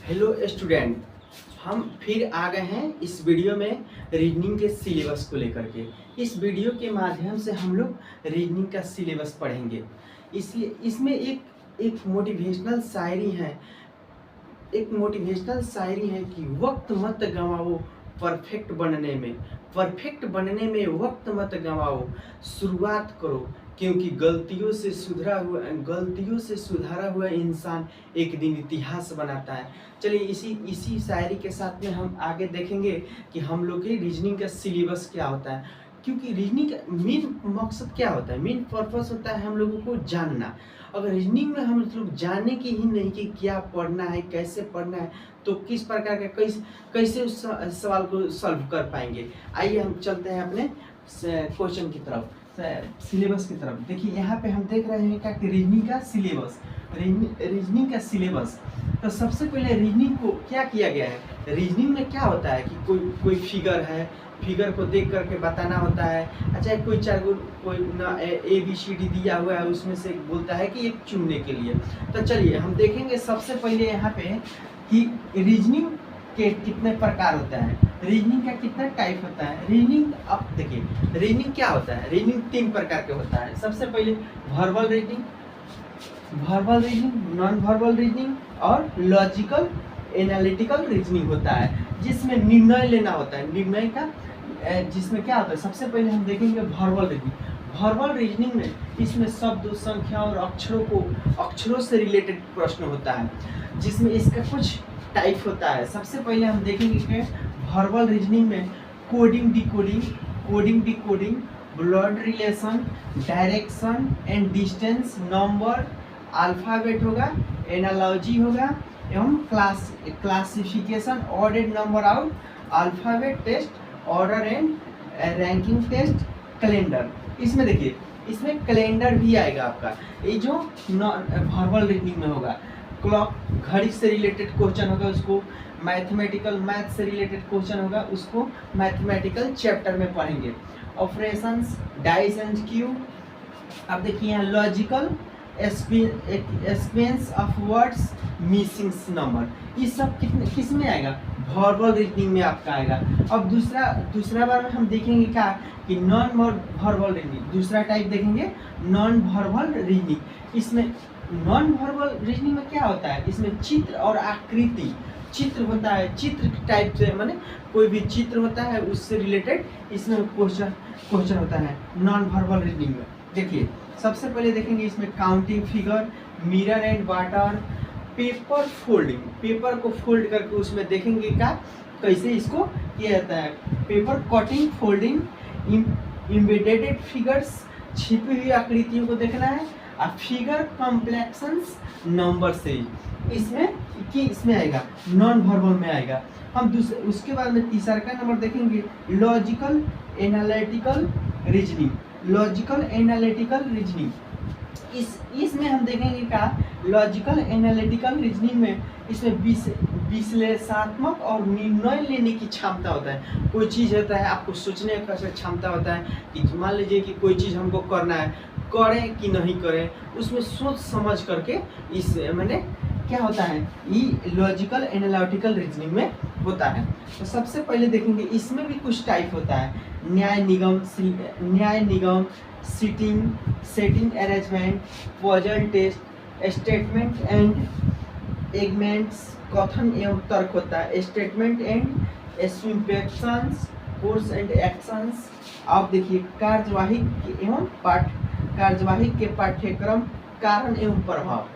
Hello student, हम फिर आ गए हैं इस वीडियो में रीजनिंग के सिलेबस को लेकर के। इस वीडियो के माध्यम से हम लोग रीजनिंग का सिलेबस पढ़ेंगे। इसलिए इसमें एक मोटिवेशनल शायरी है। कि वक्त मत गंवाओ परफेक्ट बनने में वक्त मत गंवाओ, शुरुआत करो क्योंकि गलतियों से सुधारा हुआ इंसान एक दिन इतिहास बनाता है। चलिए इसी शायरी के साथ में हम आगे देखेंगे कि हम लोग के रीजनिंग का सिलेबस क्या होता है। क्योंकि रीजनिंग का मेन मकसद क्या होता है, मेन पर्पस होता है हम लोगों को जानना। अगर रीजनिंग में हम लोग जानने की ही नहीं कि क्या पढ़ना है, कैसे पढ़ना है, तो किस प्रकार का कैसे उस सवाल को सॉल्व कर पाएंगे। आइए हम चलते हैं अपने क्वेश्चन की तरफ, सिलेबस की तरफ। देखिए यहाँ पे हम देख रहे हैं क्या कि रीजनिंग का सिलेबस। तो सबसे पहले रीजनिंग को क्या किया गया है। रीजनिंग में क्या होता है कि कोई फिगर है, फिगर को देख करके बताना होता है। अच्छा, कोई ना ABCD दिया हुआ है, उसमें से बोलता है कि एक चुनने के लिए। तो चलिए हम देखेंगे सबसे पहले यहाँ पे कि रीजनिंग के कितने प्रकार होता है, रीजनिंग का कितना टाइप होता है। रीजनिंग, अब देखिए रीजनिंग क्या होता है। रीजनिंग 3 प्रकार के होता है। सबसे पहले verbal reasoning, non verbal reasoning और लॉजिकल एनालिटिकल रीजनिंग होता है, जिसमें निर्णय लेना होता है। निर्णय का जिसमें क्या होता है, सबसे पहले हम देखेंगे वर्बल रीजनिंग में इसमें शब्द, संख्या और अक्षरों से रिलेटेड प्रश्न होता है, जिसमें इसका कुछ टाइप होता है। सबसे पहले हम देखेंगे कि वर्बल रीजनिंग में coding decoding, blood relation, direction and distance, number, alphabet होगा, एनालॉजी होगा एवं classification, odd and number out, alphabet test, order and ranking test, calendar. इसमें देखिए इसमें कैलेंडर भी आएगा आपका, ये जो वर्बल रीजनिंग में होगा। क्लॉक, घड़ी से रिलेटेड क्वेश्चन होगा, उसको मैथ से रिलेटेड क्वेश्चन होगा, उसको मैथमेटिकल चैप्टर में पढ़ेंगे। Operations, dice and cube. अब देखिए यहाँ logical, expense of words, missing number, ये सब किस में आएगा, वर्बल रीजनिंग में आपका आएगा। अब दूसरा बार में हम देखेंगे क्या कि नॉन वर्बल रीजनिंग, दूसरा टाइप देखेंगे नॉन वर्बल रीजनिंग। इसमें नॉन वर्बल रीजनिंग में क्या होता है, इसमें चित्र और आकृति, चित्र होता है, चित्र टाइप से, माने कोई भी चित्र होता है उससे रिलेटेड इसमें क्वेश्चन होता है नॉन वर्बल रीजनिंग में। देखिए सबसे पहले देखेंगे इसमें counting figure, mirror and water, paper folding, paper को फोल्ड करके उसमें देखेंगे क्या कैसे इसको किया जाता है। Paper cutting, folding, embedded figures, छिपी हुई आकृतियों को देखना है, और फिगर कॉम्प्लेक्शंस, नंबर से इसमें आएगा, नॉन वर्बल में आएगा। हम उसके बाद में तीसरा का नंबर देखेंगे लॉजिकल एनालिटिकल रीजनिंग। इसमें हम देखेंगे क्या लॉजिकल एनालिटिकल रीजनिंग में इसमें विश्लेषणात्मक और निर्णय लेने की क्षमता होता है। कोई चीज़ होता है, आपको सोचने का क्षमता होता है कि मान लीजिए कि कोई चीज़ हमको करना है, करें कि नहीं करें, उसमें सोच समझ करके इस मैंने क्या होता है, ये लॉजिकल एनालिटिकल रीजनिंग में होता है। तो सबसे पहले देखेंगे इसमें भी कुछ टाइप होता है, न्याय निगम, setting arrangement, puzzle test, statement and arguments, कथन एवं तर्क होता है, statement and assumptions, course and actions. आप देखिए कार्यवाही के पाठ्यक्रम, कारण एवं प्रभाव।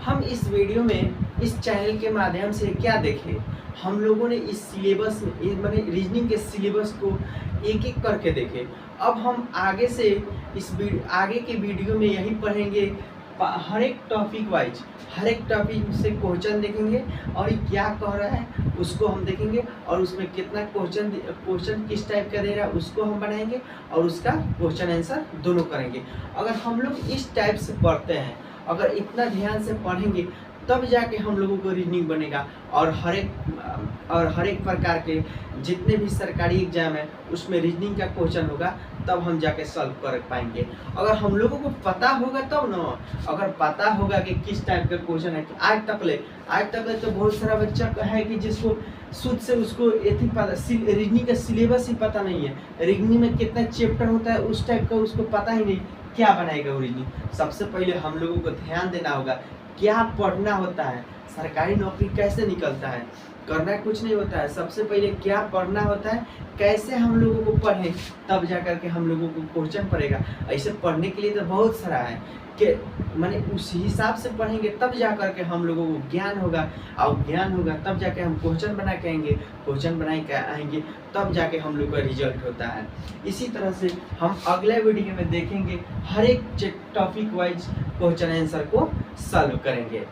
हम इस वीडियो में इस चैनल के माध्यम से क्या देखें, हम लोगों ने इस सिलेबस में मैंने रीजनिंग के सिलेबस को एक एक करके देखे। अब हम आगे से आगे के वीडियो में यही पढ़ेंगे, हर एक टॉपिक वाइज, हर एक टॉपिक से क्वेश्चन देखेंगे और ये क्या कह रहा है उसको हम देखेंगे, और उसमें कितना क्वेश्चन किस टाइप का दे रहा है उसको हम बनाएंगे, और उसका क्वेश्चन आंसर दोनों करेंगे। अगर हम लोग इस टाइप से पढ़ते हैं, अगर इतना ध्यान से पढ़ेंगे, तब जाके हम लोगों को रीजनिंग बनेगा। और हर एक और हर एक प्रकार के जितने भी सरकारी एग्जाम है उसमें रीजनिंग का क्वेश्चन होगा, तब हम जाके सॉल्व कर पाएंगे। अगर हम लोगों को पता होगा तब ना, अगर पता होगा कि किस टाइप का क्वेश्चन है। कि आज तक ले तो बहुत सारा बच्चा है कि जिसको शुद्ध से उसको एथी पता, रीजनिंग का सिलेबस ही पता नहीं है, रीजनिंग में कितना चैप्टर होता है उस टाइप का उसको पता ही नहीं, क्या बनाएगा वो रीजनिंग। सबसे पहले हम लोगों को ध्यान देना होगा क्या पढ़ना होता है, सरकारी नौकरी कैसे निकलता है, करना कुछ नहीं होता है। सबसे पहले क्या पढ़ना होता है, कैसे हम लोगों को पढ़ें, तब जा कर के हम लोगों को क्वेश्चन पड़ेगा। ऐसे पढ़ने के लिए तो बहुत सारा है कि माने उस हिसाब से पढ़ेंगे तब जा कर के हम लोगों को ज्ञान होगा, और ज्ञान होगा तब जाके हम क्वेश्चन बना के आएंगे, क्वेश्चन बना के आएंगे तब जाके हम लोग का रिजल्ट होता है। इसी तरह से हम अगले वीडियो में देखेंगे, हर एक टॉपिक वाइज क्वेश्चन आंसर को सॉल्व करेंगे।